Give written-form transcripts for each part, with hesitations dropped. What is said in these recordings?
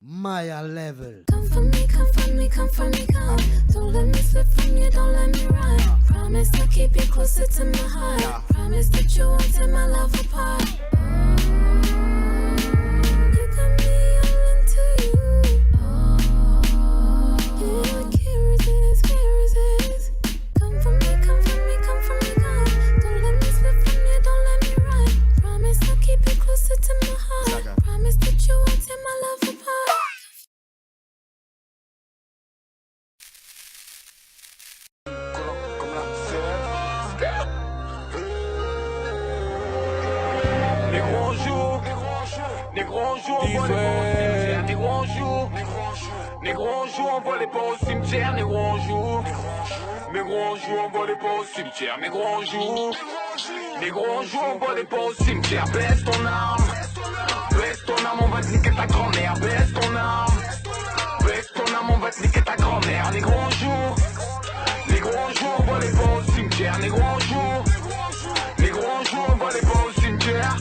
Maya level. Come for me, come for me, come for me, come. Don't let me slip from you, don't let me run. Promise to keep you closer to my heart. Promise that you won't tear my love apart. You got me all into you. Yeah, I can't resist, can't resist. Come for me, come for me, come for me, come. Don't let me slip from you, don't let me run. Promise to keep you closer to my heart. Promise that you won't tear my love apart. Négro on joue, on voit les pas au cimetière. Négro on joue, négro on joue, on voit les pas au cimetière. Négro on joue, négro on joue, on voit les pas au cimetière. Baisse ton arme, on va te niquer ta grand-mère. Baisse ton arme, on va te niquer ta grand-mère. Négro on joue, on voit les pas au cimetière. Négro on joue, on voit les pas au cimetière.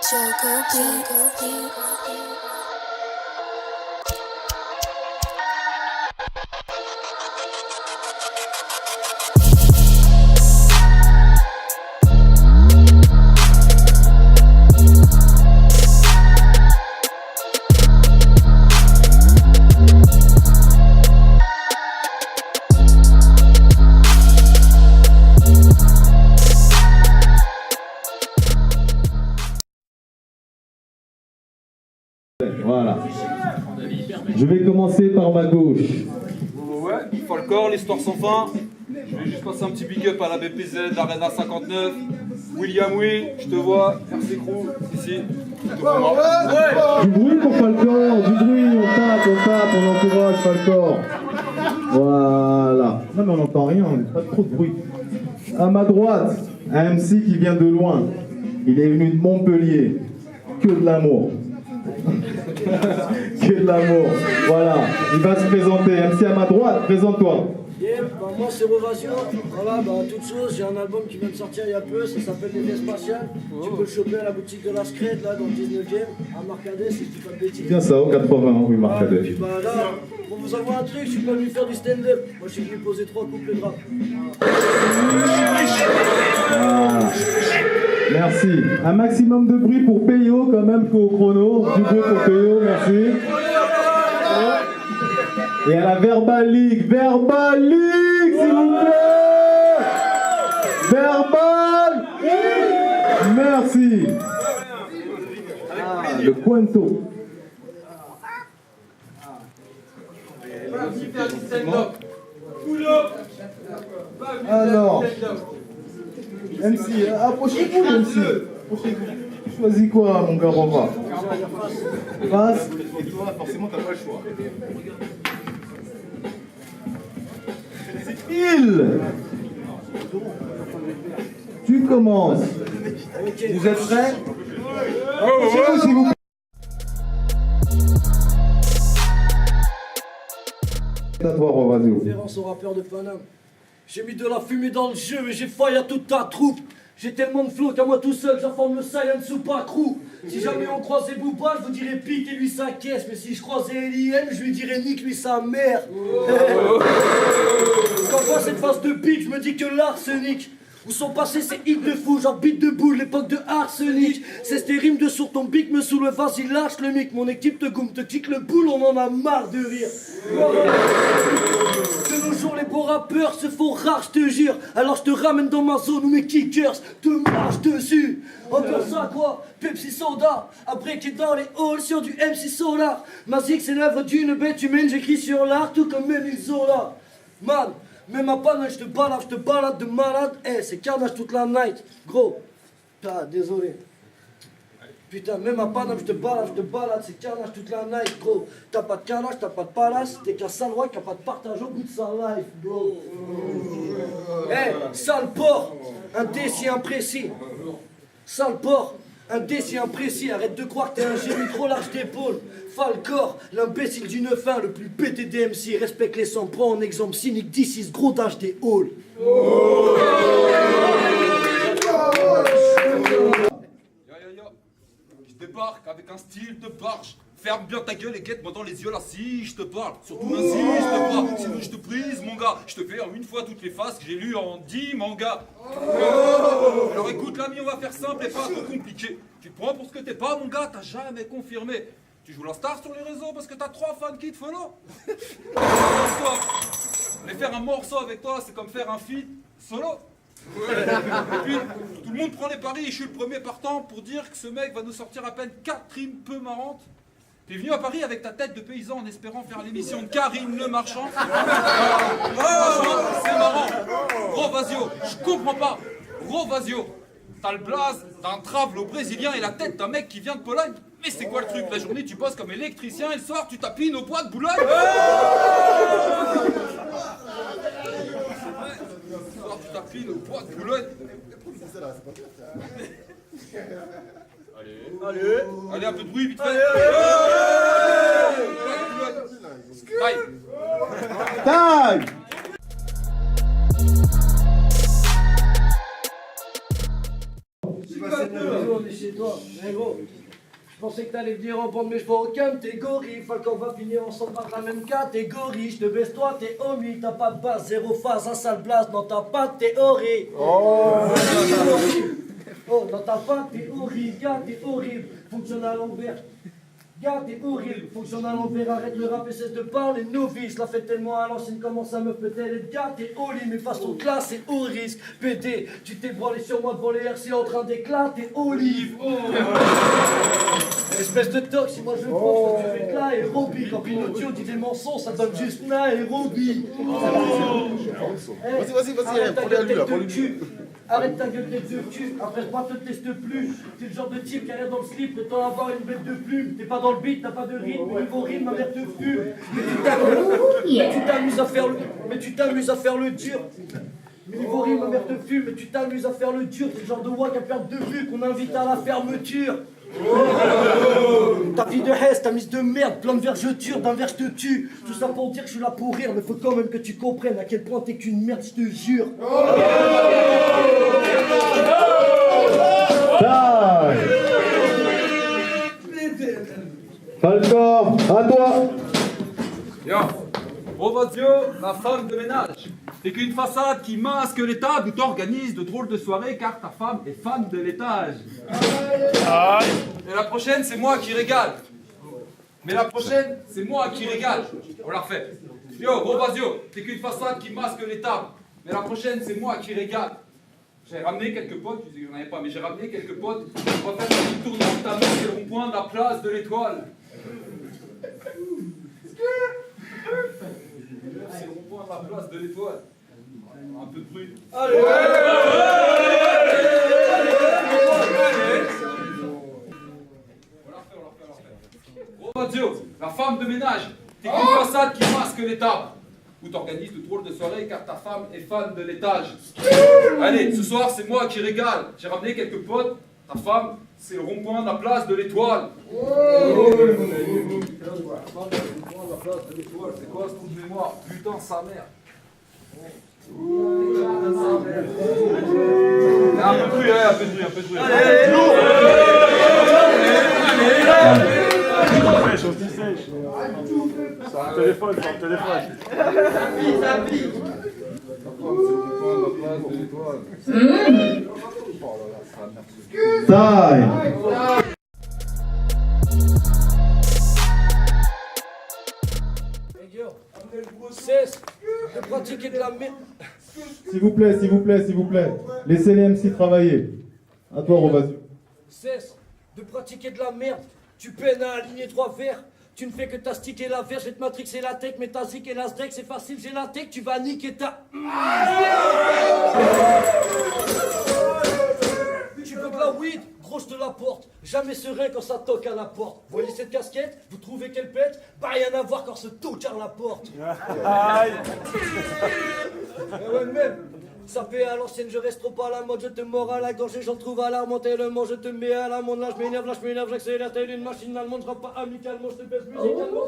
Choco beat. Voilà. Je vais commencer par ma gauche. Ouais, Falcor, l'histoire sans fin. Je vais juste passer un petit big up à la BPZ, l'Arena 59. William Oui, je te vois. RC Crew, ici. Tout pour moi. Du bruit pour Falcor, du bruit, on tape, on encourage Falcor. Voilà. Non mais on n'entend rien, pas trop de bruit. À ma droite, un MC qui vient de loin. Il est venu de Montpellier. Que de l'amour. Que de l'amour. Voilà, il va se présenter. MC à ma droite, présente-toi. Yeah, moi c'est Rovasio. Voilà, toute chose, j'ai un album qui vient de sortir il y a peu, ça s'appelle Les Spatiales. Tu peux le choper à la boutique de la Scred, là, dans le 19e, à Marcadet, si je dis pas de bêtises. Bien ça, au 80, oui, Marcadet. Puis là, pour vous envoyer un truc, je suis pas venu faire du stand-up. Moi je suis venu poser 3 couples de rap. Ah. Merci. Un maximum de bruit pour Peyo quand même qu'au chrono. Du bruit pour Peyo, merci. Et à la Verbalique, s'il vous plaît. Verbal. Merci. Le Cuento. Alors, MC, approchez-vous, MC. Approchez-vous. Choisis quoi, mon gars, on va. Face. Et toi, forcément, t'as pas le choix. Il. Tu commences. Vous êtes prêts? Approchez-vous, s'il vous plaît. À toi, Rovasio. Référence au rappeur de Paname. J'ai mis de la fumée dans le jeu, mais j'ai failli à toute ta troupe. J'ai tellement de flow qu'à moi tout seul, j'informe le Science ou pas crew. Si jamais on croisait Booba, je vous dirais pique et lui sa caisse. Mais si je croisais LIM, je lui dirais nique lui sa mère. Quand je vois cette phase de pique, je me dis que l'arsenic. Où sont passés ces hits de fou, genre beat de boule, l'époque de arsenic. C'est ces rimes de sur ton bic me soulève, vas-y lâche le mic. Mon équipe te goûte, te kick le boule, on en a marre de rire. De nos jours, les beaux rappeurs se font rares, je te jure. Alors je te ramène dans ma zone où mes kickers te marchent dessus. Encore ça quoi, Pepsi Soda. Après qui est dans les halls sur du MC Solar. Ma zig c'est l'œuvre d'une bête humaine, j'écris sur l'art tout comme Emile Zola. Man, même à panne, je te balade de malade. C'est carnage toute la night. Gros, désolé. Putain, même à panne, je te balade, c'est carnage toute la night, gros. T'as pas de carnage, t'as pas de palace, t'es qu'un sale roi qui a pas de partage au bout de sa life, bro. Sale porc, un déci imprécis. Sale porc, un déci imprécis, arrête de croire que t'es un génie trop large d'épaule. Falcor, l'imbécile du 9-1, le plus pété des MC, respecte les sangs, prends en exemple cynique d'6, gros d'âge des halls. débarque avec un style de barge. Ferme bien ta gueule et guette-moi dans les yeux là si je te parle. Surtout n'insiste pas, sinon je te prise mon gars. Je te fais en une fois toutes les phases que j'ai lues en 10 mangas. Alors écoute l'ami, on va faire simple et pas trop compliqué. Tu te prends pour ce que t'es pas mon gars, t'as jamais confirmé. Tu joues la star sur les réseaux parce que t'as 3 fans qui te follow. Mais faire un morceau avec toi, c'est comme faire un feat solo. Et puis, tout le monde prend les paris et je suis le premier partant pour dire que ce mec va nous sortir à peine 4 rimes peu marrantes. T'es venu à Paris avec ta tête de paysan en espérant faire l'émission de Karim le Marchand. Franchement, c'est marrant. Rovazio, je comprends pas. Rovazio, t'as le blaze d'un travelot brésilien et la tête d'un mec qui vient de Pologne. Mais c'est quoi le truc? La journée tu bosses comme électricien et le soir tu tapines au bois de Boulogne. Tu tapines au bois de Boulogne. Allez, un peu de bruit vite fait. Aïe. Taille. On est chez toi. Mais gros, je pensais que t'allais venir en bande, mais je vois aucun de tes gorilles. Falcon va finir ensemble par la même catégorie. Je te baisse toi, t'es homie. T'as pas de base, zéro phase, un sale blast. Non, t'as pas de théorie. Oh, non, t'as pas de théorie. Gars, t'es horrible. Fonctionne à l'envers. Gars, t'es horrible. Fonctionne à l'envers. Arrête le rap et cesse de parler. Novice, la fait tellement à l'ancienne. Comment ça me peut-elle être gars, t'es holy. Mais façon classe, c'est haut risque. PD, tu t'es branlé sur moi devant les RC en train d'éclater. Olive. Espèce de tox, si moi je prends, tu fais de l'aérobie. Quand Pinocchio dit des mensonges, ça donne juste l'aérobie. Vas-y, arrête ta gueule tête de cul. Arrête ta gueule tête de cul. Après, moi, te teste plus. T'es le genre de type qui a rien dans le slip, prétend avoir une bête de plume. T'es pas dans le beat, t'as pas de rythme. Niveau rime, ma mère te fume. Mais tu t'amuses à faire le. Mais tu t'amuses à faire le dur. Mais niveau rime, ma mère te fume. Mais tu t'amuses à faire le dur. T'es le genre de wack à perdre de vue qu'on invite à la fermeture. Ta vie de hesse, ta mise de merde, plein de vergetures, d'un verre je te tue. Tout ça pour dire que je suis là pour rire, mais faut quand même que tu comprennes à quel point t'es qu'une merde, je te jure. Taille. Falcor, à toi. Yo, Rovazio, la femme de ménage. T'es qu'une façade qui masque les tables où t'organises de drôles de soirées car ta femme est fan de l'étage. Et la prochaine, c'est moi qui régale. Mais la prochaine, c'est moi qui régale. On la refait. Yo, Rovazio, t'es qu'une façade qui masque les tables. Mais la prochaine, c'est moi qui régale. J'ai ramené quelques potes, tu disais que j'en avais pas, mais j'ai ramené quelques potes. On va faire un petit tour dans ta main, c'est le rond-point de la place de l'Étoile. C'est le rond-point de la place de l'Étoile. Un peu de bruit. Allez, Rovazio, la femme de ménage, t'es qu'une façade qui masque les tables. Où t'organises de drôles de soirées car ta femme est fan de l'étage. Allez, ce soir c'est moi qui régale. J'ai ramené quelques potes. Ta femme, c'est le rond-point de la place de l'Étoile. C'est quoi ce trou de mémoire? Putain, sa mère. Un peu de bruit, un peu de bruit, un peu de bruit. Téléphone. Taille. Cesse de pratiquer de la merde. S'il vous plaît, s'il vous plaît, s'il vous plaît. Laissez les MC travailler. À toi, Rovazio. Cesse de pratiquer de la merde. Tu peines à aligner 3 verres. Tu ne fais que t'astiquer la verre. Je vais te matrixer la tech, mais ta zik et la steak, c'est facile, j'ai la tech. Tu vas niquer ta. Tu veux de la weed? Gros, je te la porte. Jamais serein quand ça toque à la porte. Voyez cette casquette? Vous trouvez qu'elle pète? Bah rien à voir quand se toque à la porte. Mais ouais, même. Ça fait à l'ancienne, je reste trop à la mode, je te mords à la gorge et j'en trouve alarmant tellement je te mets à la monde. Là je m'énerve, j'accélère telle une machine allemande, je rappe pas amicalement, je te baisse musicalement.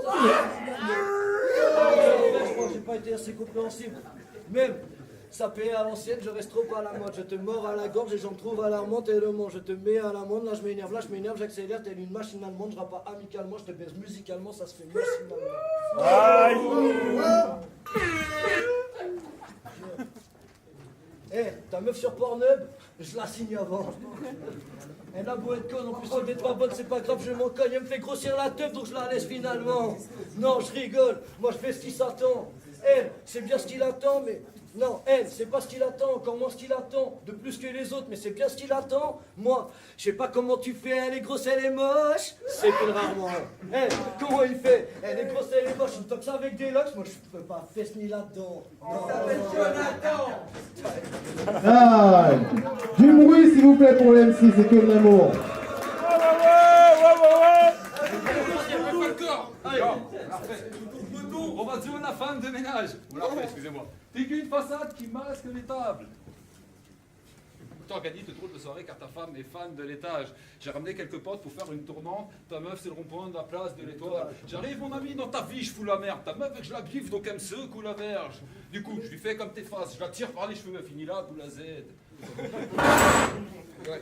Je crois que j'ai pas été assez compréhensible. Même, Sapé à l'ancienne, je reste trop à la mode. Je te mords à la gorge et j'en trouve alarmante et le monde. Je te mets à l'amende, là je m'énerve, j'accélère, t'es une machine allemande. Je rappe pas amicalement, je te baise musicalement, ça se fait machinalement. Eh, ta meuf sur Pornhub, je la signe avant. Elle a beau être conne, en plus elle n'est pas bonne, c'est pas grave, je m'en cogne. Elle me fait grossir la teuf, donc je la laisse finalement. Non, je rigole, moi je fais ce qui s'attend. Elle, c'est bien ce qu'il attend, mais non, elle, c'est pas ce qu'il attend, encore moins ce qu'il attend. De plus que les autres, mais c'est bien ce qu'il attend. Moi, je sais pas comment tu fais, elle est grosse, elle est moche. C'est que rarement. Elle, comment il fait? Elle est grosse, elle est moche, une toxe avec des locks. Moi, je peux pas fesse ni là-dedans. Il s'appelle Jonathan. Ah, du bruit s'il vous plaît pour le MC, c'est que de l'amour. Rovazio, la femme de ménage. On l'a refait, excusez-moi. T'es qu'une façade qui masque les tables. T'organises de drôles de soirée car ta femme est fan de l'étage. J'ai ramené quelques potes pour faire une tournante. Ta meuf, c'est le rond-point de la place de l'Étoile. J'arrive, mon ami, dans ta vie, je fous la merde. Ta meuf, je la griffe, donc elle me secoue la verge. Du coup, je lui fais comme tes faces. Je la tire par les cheveux. Elle finit là, boule à Z. Ouais.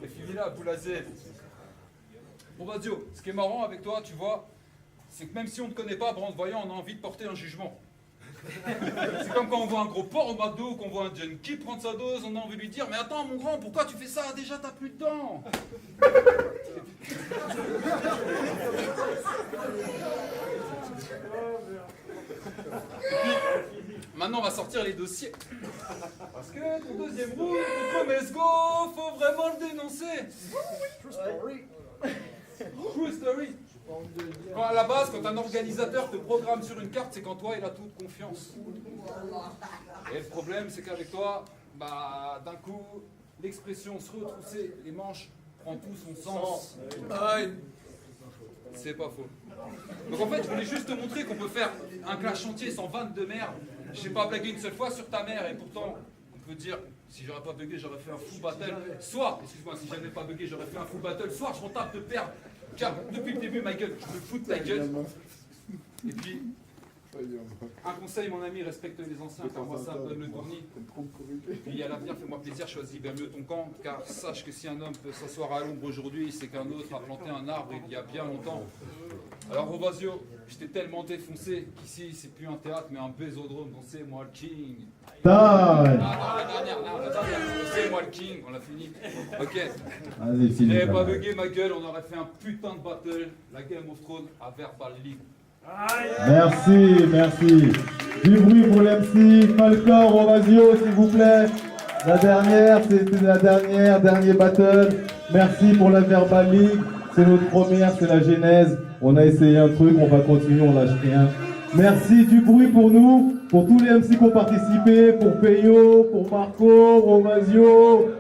Elle finit là, boule à Z. Bon, Badio, ce qui est marrant avec toi, tu vois, c'est que même si on ne te connaît pas, en te voyant, on a envie de porter un jugement. C'est comme quand on voit un gros porc au McDo, qu'on voit un junkie prendre sa dose, on a envie de lui dire « Mais attends, mon grand, pourquoi tu fais ça? Déjà, t'as plus de dents !» Maintenant, on va sortir les dossiers. Parce que ton deuxième route, contre Mesgo, faut vraiment le dénoncer. True story. Quand à la base, quand un organisateur te programme sur une carte, c'est quand toi, il a toute confiance. Et le problème, c'est qu'avec toi, bah, d'un coup, l'expression se retrousser les manches prend tout son sens. C'est pas faux. Donc en fait, je voulais juste te montrer qu'on peut faire un clash chantier sans vanne de merde. J'ai pas blagué une seule fois sur ta mère et pourtant, on peut dire, si j'aurais pas bugué, j'aurais fait un full battle. Soit, excuse-moi, si j'avais pas bugué, j'aurais fait un full battle. Soit je m'en tape de perdre. Car depuis le début, ma gueule, je me fous de ta gueule. Et puis, un conseil, mon ami, respecte les anciens, car moi ça me donne le tournis. Et puis à l'avenir, fais-moi plaisir, choisis bien mieux ton camp, car sache que si un homme peut s'asseoir à l'ombre aujourd'hui, c'est qu'un autre a planté un arbre il y a bien longtemps. Alors Rovazio, je t'ai tellement défoncé qu'ici c'est plus un théâtre mais un bésodrome, donc c'est moi le king. Ah, La dernière, c'est moi le king, on l'a fini. Ok. vas-y, Si j'avais pas bugué ma gueule, on aurait fait un putain de battle, la Game of Thrones à Verbal League. Merci, merci. Du bruit pour l'MC, Falcon, Rovazio, s'il vous plaît. La dernière, c'était la dernier battle. Merci pour la Verbal League. C'est notre première, c'est la genèse. On a essayé un truc, on va continuer, on lâche rien. Merci, du bruit pour nous, pour tous les MC qui ont participé, pour Peyo, pour Marco, Rovazio,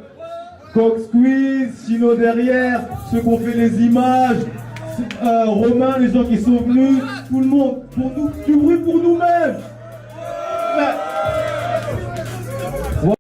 Coq Squeeze, Chino derrière, ceux qui ont fait les images. Romain, les gens qui sont venus, tout le monde, pour nous, du bruit pour nous-mêmes.